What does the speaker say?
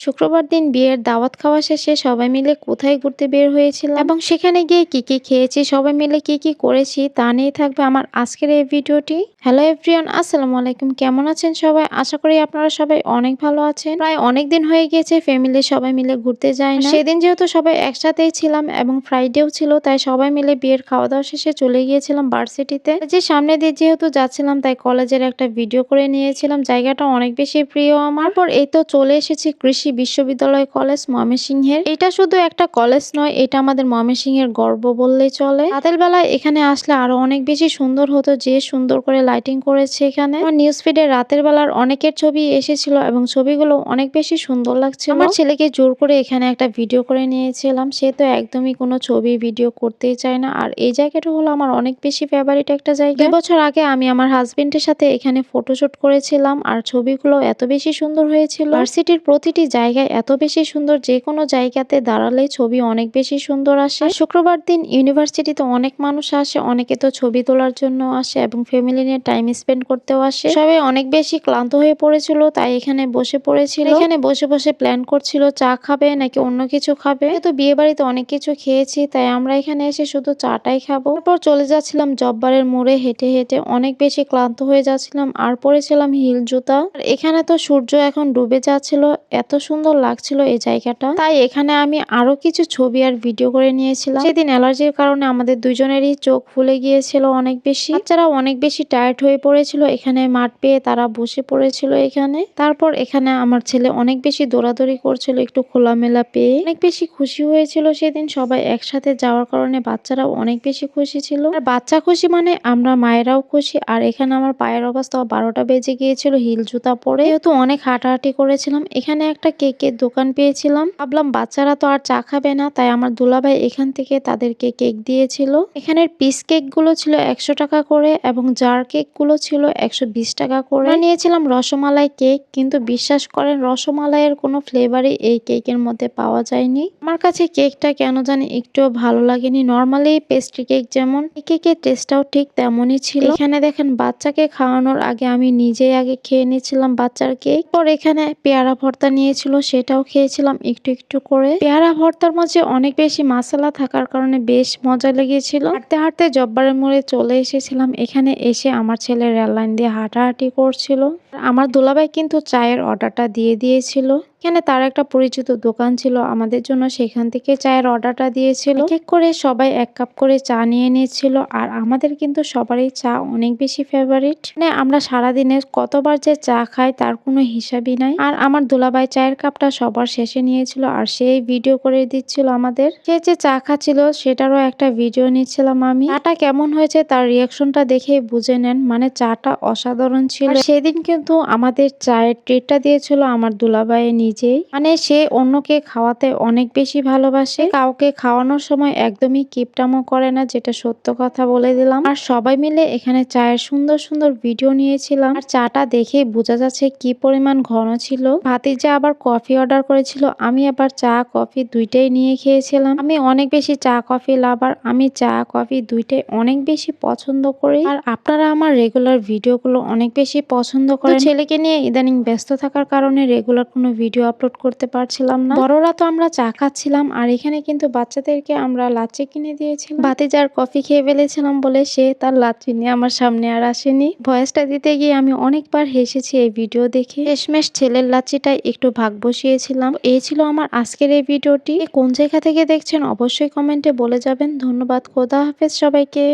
শুক্রবার দিন বিয়ের দাওয়াত খাওয়া শেষে সবাই মিলে কোথায় ঘুরতে বের হয়েছিলাম এবং সেখানে গিয়ে কি কি খেয়েছি, সবাই মিলে কি কি করেছি তা নিয়ে থাকবে আমার আজকের এই ভিডিওটি। হ্যালো এভরিওয়ান, আসসালামু আলাইকুম। কেমন আছেন সবাই? আশা করি আপনারা সবাই অনেক ভালো আছেন। প্রায় অনেক দিন হয়ে গিয়েছে ফ্যামিলির সবাই মিলে ঘুরতে যাই না। সেদিন যেহেতু সবাই একসাথেই ছিলাম এবং ফ্রাইডেও ছিল, তাই সবাই মিলে বিয়ের খাওয়া দাওয়া শেষে চলে গিয়েছিলাম ভার্সিটিতে। যে সামনে দিয়ে যেহেতু যাচ্ছিলাম, তাই কলেজের একটা ভিডিও করে নিয়েছিলাম। জায়গাটা অনেক বেশি প্রিয় আমার। পর এই তো চলে এসেছি কৃষি বিশ্ববিদ্যালয় কলেজ ময়মনসিংহের। এটা শুধু একটা কলেজ নয়, এটা আমাদের ময়মনসিংহের গর্ব বললেই চলে। রাতের বেলায় এখানে আসলে আরো অনেক বেশি সুন্দর হতো, যে সুন্দর করে লাইটিং করেছে এখানে। আমার নিউজ ফিডে রাতের বেলার অনেকের ছবি এসেছিল এবং ছবিগুলো অনেক বেশি সুন্দর লাগছিল। আমার ছেলেকে জোর করে এখানে একটা ভিডিও করে নিয়েছিলাম। সে তো একদমই কোনো ছবি ভিডিও করতেই চায় না। আর এই জায়গাটা হলো আমার অনেক বেশি ফেভারিট একটা জায়গা। 2 বছর আগে আমি আমার হাজবেন্ডের সাথে এখানে ফটোশুট করেছিলাম, আর ছবিগুলো এত বেশি সুন্দর হয়েছিল। ভার্সিটির প্রতিটি জায়গায় এত বেশি সুন্দর, যে কোনো জায়গাতে দাঁড়ালেই ছবি অনেক বেশি সুন্দর আসে। শুক্রবার দিন ইউনিভার্সিটিতে অনেক মানুষ আসে, অনেকে তো ছবি তোলার জন্য আসে এবং ফ্যামিলি নিয়ে টাইম স্পেন্ড করতেও আসে। সবাই অনেক বেশি ক্লান্ত হয়ে পড়েছিল, তাই এখানে বসে পড়েছিল। এখানে বসে বসে প্ল্যান করছিল চা খাবে নাকি অন্য কিছু খাবে। তো বিয়ে বাড়িতে অনেক কিছু খেয়েছি, তাই আমরা এখানে এসে শুধু চাটাই খাবো। তারপর চলে যাচ্ছিলাম জব্বারের মোড়ে হেঁটে হেঁটে, অনেক বেশি ক্লান্ত হয়ে যাচ্ছিলাম আর পরেছিলাম হিল জুতা। আর এখানে তো সূর্য এখন ডুবে যাচ্ছিল, এত সুন্দর লাগছিল এই জায়গাটা। তাই এখানে আমি আরো কিছু ছবি আর ভিডিও করে নিয়েছিলাম। সেদিন অ্যালার্জির কারণে আমাদের দুজনেরই চোখ ফুলে গিয়েছিল অনেক বেশি। বাচ্চারা অনেক বেশি টায়ার্ড হয়ে পড়েছিল, এখানে মাঠ পেয়ে তারা বসে পড়েছিল এখানে। তারপর এখানে আমার ছেলে অনেক বেশি দৌড়াদৌড়ি করছিল একটু খোলামেলা পেয়ে। অনেক বেশি খুশি হয়েছিল সেদিন সবাই একসাথে যাওয়ার কারণে। বাচ্চারাও অনেক বেশি খুশি ছিল। আর বাচ্চা খুশি মানে আমরা মায়েরাও খুশি। আর এখানে আমার পায়ের অবস্থা 12টা বেজে গিয়েছিল হিল জুতা পরে, যেহেতু অনেক হাঁটাহাঁটি করেছিলাম। এখানে একটা কেকের দোকান পেয়েছিলাম, ভাবলাম বাচ্চারা তো আর চা খাবে না, তাই আমার দুলাভাই এখান থেকে তাদেরকে কেক দিয়েছিল। এখানের পিস কেক গুলো ছিল 100 টাকা করে এবং জার কেক গুলো ছিল 120 টাকা করে। নিয়েছিলাম রসমালাই কেক, কিন্তু বিশ্বাস করেন রসমালাইয়ের কোনো ফ্লেভারই এই কেকের মধ্যে পাওয়া যায়নি। আমার কাছে কেকটা কেন জানি একটুও ভালো লাগেনি। নর্মালি পেস্ট্রি কেক যেমন, এই কেকের টেস্টটাও ঠিক তেমনই ছিল। এখানে দেখেন বাচ্চাকে খাওয়ানোর আগে আমি নিজেই আগে খেয়ে নিয়েছিলাম বাচ্চার কেক। পর এখানে পেয়ারা ভর্তা নিয়েছিল, সেটাও খেয়েছিলাম একটু একটু করে। পেয়ারা ভর্তার মাঝে অনেক বেশি মশলা থাকার কারণে বেশ মজা লেগেছিল। হাঁটতে হাঁটতে জব্বারের মোড়ে চলে এসেছিলাম। এখানে এসে আমার ছেলে রেল লাইন দিয়ে হাঁটাহাঁটি করছিল। আমার দুলাভাই কিন্তু চায়ের অর্ডারটা দিয়ে দিয়েছিল। এখানে তার একটা পরিচিত দোকান ছিল আমাদের জন্য, সেখান থেকে চায়ের অর্ডারটা দিয়েছিল। এক এক করে সবাই 1 কাপ করে চা নিয়ে নিয়েছিল। আর আমাদের কিন্তু সবারই চা অনেক বেশি ফেভারিট। মানে আমরা সারাদিনে কতবার যে চা খাই তার কোনো হিসাবই নাই। আর আমার দুলাভাই চায়ের কাপটা সবার শেষে নিয়েছিল আর সেই ভিডিও করে দিচ্ছিল আমাদের। সে যে চা খাচ্ছিল সেটারও একটা ভিডিও নিচ্ছিলাম আমি। চাটা কেমন হয়েছে তার রিয়াকশনটা দেখে বুঝে নেন, মানে চাটা অসাধারণ ছিল। সেদিন কিন্তু আমাদের চায়ের ট্রিটটা দিয়েছিল আমার দুলাভাই নিজেই। মানে সে অন্যকে খাওয়াতে অনেক বেশি ভালোবাসে, কাউকে খাওয়ানোর সময় একদমই কিপটামো করে না, যেটা সত্য কথা বলে দিলাম। আর সবাই মিলে এখানে চায়ের সুন্দর সুন্দর ভিডিও নিয়েছিলাম। আর চাটা দেখে বোঝা যাচ্ছে কি পরিমাণ ঘন ছিল। ভাতিজা আবার কফি অর্ডার করেছিল, আমি আবার চা কফি দুইটাই নিয়ে খেয়েছিলাম। আমি অনেক বেশি চা কফি লাভার, আমি চা কফি দুইটাই অনেক বেশি পছন্দ করি। আর আপনারা আমার রেগুলার ভিডিওগুলো অনেক বেশি পছন্দ করেন। ছেলেকে নিয়ে ইদানিং ব্যস্ত থাকার কারণে রেগুলার কোনো ভিডিও আপলোড করতে পারছিলাম না। বড়রা তো আমরা চা খাচ্ছিলাম, আর এখানে কিন্তু বাচ্চাদেরকে আমরা লাচ্ছি কিনে দিয়েছিলাম। ভাতিজার কফি খেয়ে ফেলেছিলাম বলে সে তার লাচ্ছি নিয়ে আমার সামনে আর আসেনি। ভয়েসটা দিতে গিয়ে আমি অনেকবার হেসেছি এই ভিডিও দেখে। শেষমেশ ছেলের লাচ্ছিটাই একটু ভাগ বসিয়েছিলাম। এই ছিল আমার আজকের এই ভিডিওটি। কোন জায়গা থেকে দেখছেন অবশ্যই কমেন্টে বলে যাবেন। ধন্যবাদ, খোদা হাফেজ সবাইকে।